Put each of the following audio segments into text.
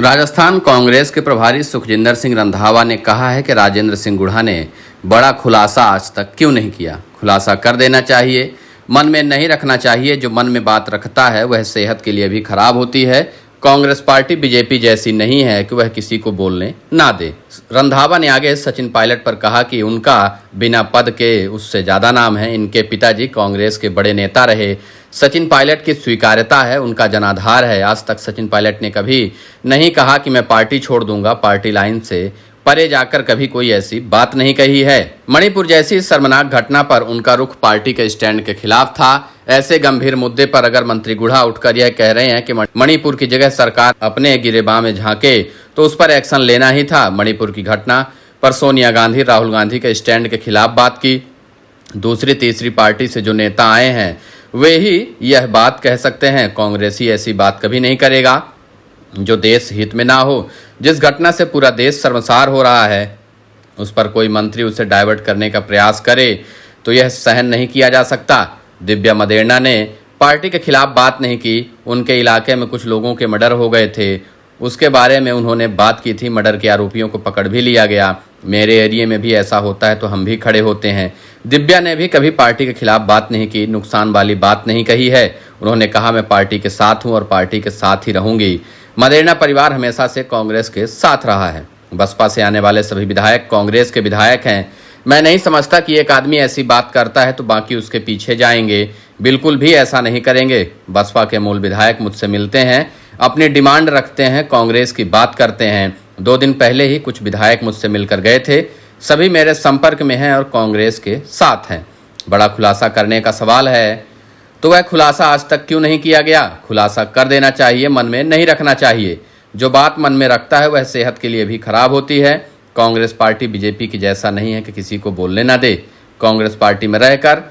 राजस्थान कांग्रेस के प्रभारी सुखजिंदर सिंह रंधावा ने कहा है कि राजेंद्र सिंह गुढ़ा ने बड़ा खुलासा आज तक क्यों नहीं किया। खुलासा कर देना चाहिए, मन में नहीं रखना चाहिए। जो मन में बात रखता है वह सेहत के लिए भी खराब होती है। कांग्रेस पार्टी बीजेपी जैसी नहीं है कि वह किसी को बोलने ना दे। रंधावा ने आगे सचिन पायलट पर कहा कि उनका बिना पद के उससे ज्यादा नाम है। इनके पिताजी कांग्रेस के बड़े नेता रहे। सचिन पायलट की स्वीकार्यता है, उनका जनाधार है। आज तक सचिन पायलट ने कभी नहीं कहा कि मैं पार्टी छोड़ दूंगा। पार्टी लाइन से परे जाकर कभी कोई ऐसी बात नहीं कही है। मणिपुर जैसी शर्मनाक घटना पर उनका रुख पार्टी के स्टैंड के खिलाफ था। ऐसे गंभीर मुद्दे पर अगर मंत्री गुढ़ा उठकर यह कह रहे हैं कि मणिपुर की जगह सरकार अपने गिरेबान में झांके तो उस पर एक्शन लेना ही था। मणिपुर की घटना पर सोनिया गांधी, राहुल गांधी के स्टैंड के खिलाफ बात की। दूसरी तीसरी पार्टी से जो नेता आए हैं वे ही यह बात कह सकते हैं। कांग्रेसी ऐसी बात कभी नहीं करेगा जो देश हित में ना हो। जिस घटना से पूरा देश शर्मसार हो रहा है उस पर कोई मंत्री उसे डाइवर्ट करने का प्रयास करे तो यह सहन नहीं किया जा सकता। दिव्या मदेरणा ने पार्टी के खिलाफ बात नहीं की। उनके इलाके में कुछ लोगों के मर्डर हो गए थे, उसके बारे में उन्होंने बात की थी। मर्डर के आरोपियों को पकड़ भी लिया गया। मेरे एरिया में भी ऐसा होता है तो हम भी खड़े होते हैं। दिव्या ने भी कभी पार्टी के खिलाफ बात नहीं की, नुकसान वाली बात नहीं कही है। उन्होंने कहा मैं पार्टी के साथ हूं और पार्टी के साथ ही रहूंगी। मदेरणा परिवार हमेशा से कांग्रेस के साथ रहा है। बसपा से आने वाले सभी विधायक कांग्रेस के विधायक हैं। मैं नहीं समझता कि एक आदमी ऐसी बात करता है तो बाकी उसके पीछे जाएंगे। बिल्कुल भी ऐसा नहीं करेंगे। बसपा के मूल विधायक मुझसे मिलते हैं, अपनी डिमांड रखते हैं, कांग्रेस की बात करते हैं। 2 दिन पहले ही कुछ विधायक मुझसे मिलकर गए थे। सभी मेरे संपर्क में हैं और कांग्रेस के साथ हैं। बड़ा खुलासा करने का सवाल है तो वह खुलासा आज तक क्यों नहीं किया गया। खुलासा कर देना चाहिए, मन में नहीं रखना चाहिए। जो बात मन में रखता है वह सेहत के लिए भी खराब होती है। कांग्रेस पार्टी बीजेपी की जैसा नहीं है कि किसी को बोलने ना दे। कांग्रेस पार्टी में रहकर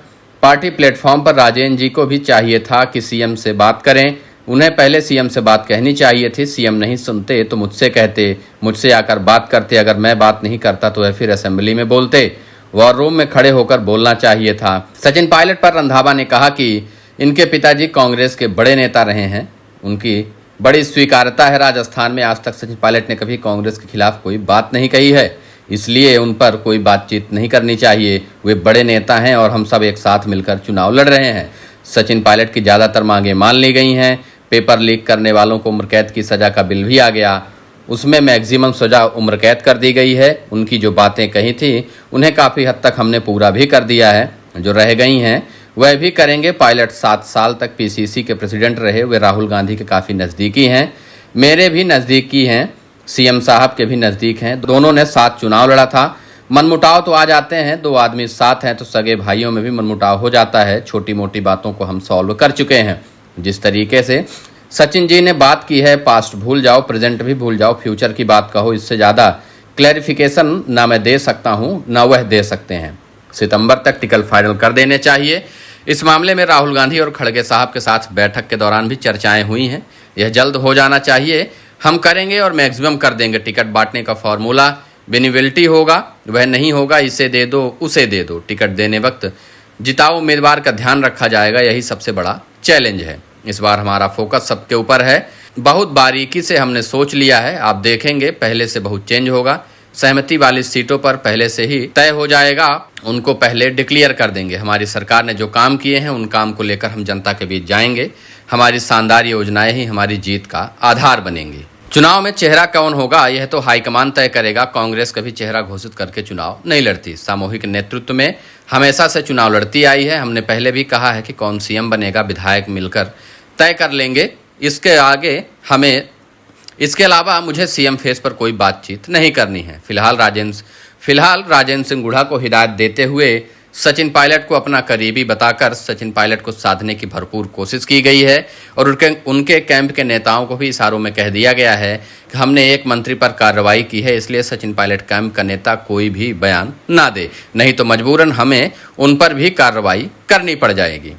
पार्टी प्लेटफॉर्म पर राजेंद्र जी को भी चाहिए था कि सीएम से बात करें। उन्हें पहले सीएम से बात कहनी चाहिए थी। सीएम नहीं सुनते तो मुझसे कहते, मुझसे आकर बात करते। अगर मैं बात नहीं करता तो वह फिर असेंबली में बोलते। वॉर रूम में खड़े होकर बोलना चाहिए था। सचिन पायलट पर रंधावा ने कहा कि इनके पिताजी कांग्रेस के बड़े नेता रहे हैं, उनकी बड़ी स्वीकार्यता है राजस्थान में। आज तक सचिन पायलट ने कभी कांग्रेस के खिलाफ कोई बात नहीं कही है, इसलिए उन पर कोई बातचीत नहीं करनी चाहिए। वे बड़े नेता हैं और हम सब एक साथ मिलकर चुनाव लड़ रहे हैं। सचिन पायलट की ज़्यादातर मांगें मान ली गई हैं। पेपर लीक करने वालों को उम्र कैद की सज़ा का बिल भी आ गया, उसमें मैक्सिमम सज़ा उम्र कैद कर दी गई है। उनकी जो बातें कही थी उन्हें काफ़ी हद तक हमने पूरा भी कर दिया है। जो रह गई हैं वह भी करेंगे। पायलट 7 साल तक पीसीसी के प्रेसिडेंट रहे। वे राहुल गांधी के काफ़ी नज़दीकी हैं, मेरे भी नज़दीकी हैं, सीएम साहब के भी नज़दीक हैं। दोनों ने साथ चुनाव लड़ा था। मनमुटाव तो आ जाते हैं, 2 आदमी साथ हैं तो सगे भाइयों में भी मनमुटाव हो जाता है। छोटी मोटी बातों को हम सॉल्व कर चुके हैं। जिस तरीके से सचिन जी ने बात की है, पास्ट भूल जाओ, प्रेजेंट भी भूल जाओ, फ्यूचर की बात कहो, इससे ज़्यादा क्लैरिफिकेशन ना मैं दे सकता हूँ ना वह दे सकते हैं। सितंबर तक टिकट फाइनल कर देने चाहिए। इस मामले में राहुल गांधी और खड़गे साहब के साथ बैठक के दौरान भी चर्चाएं हुई हैं। यह जल्द हो जाना चाहिए। हम करेंगे और मैक्सिमम कर देंगे। टिकट बांटने का फॉर्मूला बेनिविलिटी होगा, वह नहीं होगा इसे दे दो उसे दे दो। टिकट देने वक्त जिताऊ उम्मीदवार का ध्यान रखा जाएगा, यही सबसे बड़ा चैलेंज है। इस बार हमारा फोकस सबके ऊपर है। बहुत बारीकी से हमने सोच लिया है, आप देखेंगे पहले से बहुत चेंज होगा। सहमति वाली सीटों पर पहले से ही तय हो जाएगा, उनको पहले डिक्लेयर कर देंगे। हमारी सरकार ने जो काम किए हैं उन काम को लेकर हम जनता के बीच जाएंगे। हमारी शानदार योजनाएं ही हमारी जीत का आधार बनेंगी। चुनाव में चेहरा कौन होगा यह तो हाईकमान तय करेगा। कांग्रेस कभी चेहरा घोषित करके चुनाव नहीं लड़ती। सामूहिक नेतृत्व में हमेशा से चुनाव लड़ती आई है। हमने पहले भी कहा है कि कौन सीएम बनेगा विधायक मिलकर तय कर लेंगे। इसके अलावा मुझे सीएम फेस पर कोई बातचीत नहीं करनी है। फिलहाल राजेंद्र सिंह गुढ़ा को हिदायत देते हुए सचिन पायलट को अपना करीबी बताकर सचिन पायलट को साधने की भरपूर कोशिश की गई है और उनके कैंप के नेताओं को भी इशारों में कह दिया गया है कि हमने एक मंत्री पर कार्रवाई की है, इसलिए सचिन पायलट कैंप का नेता कोई भी बयान ना दे, नहीं तो मजबूरन हमें उन पर भी कार्रवाई करनी पड़ जाएगी।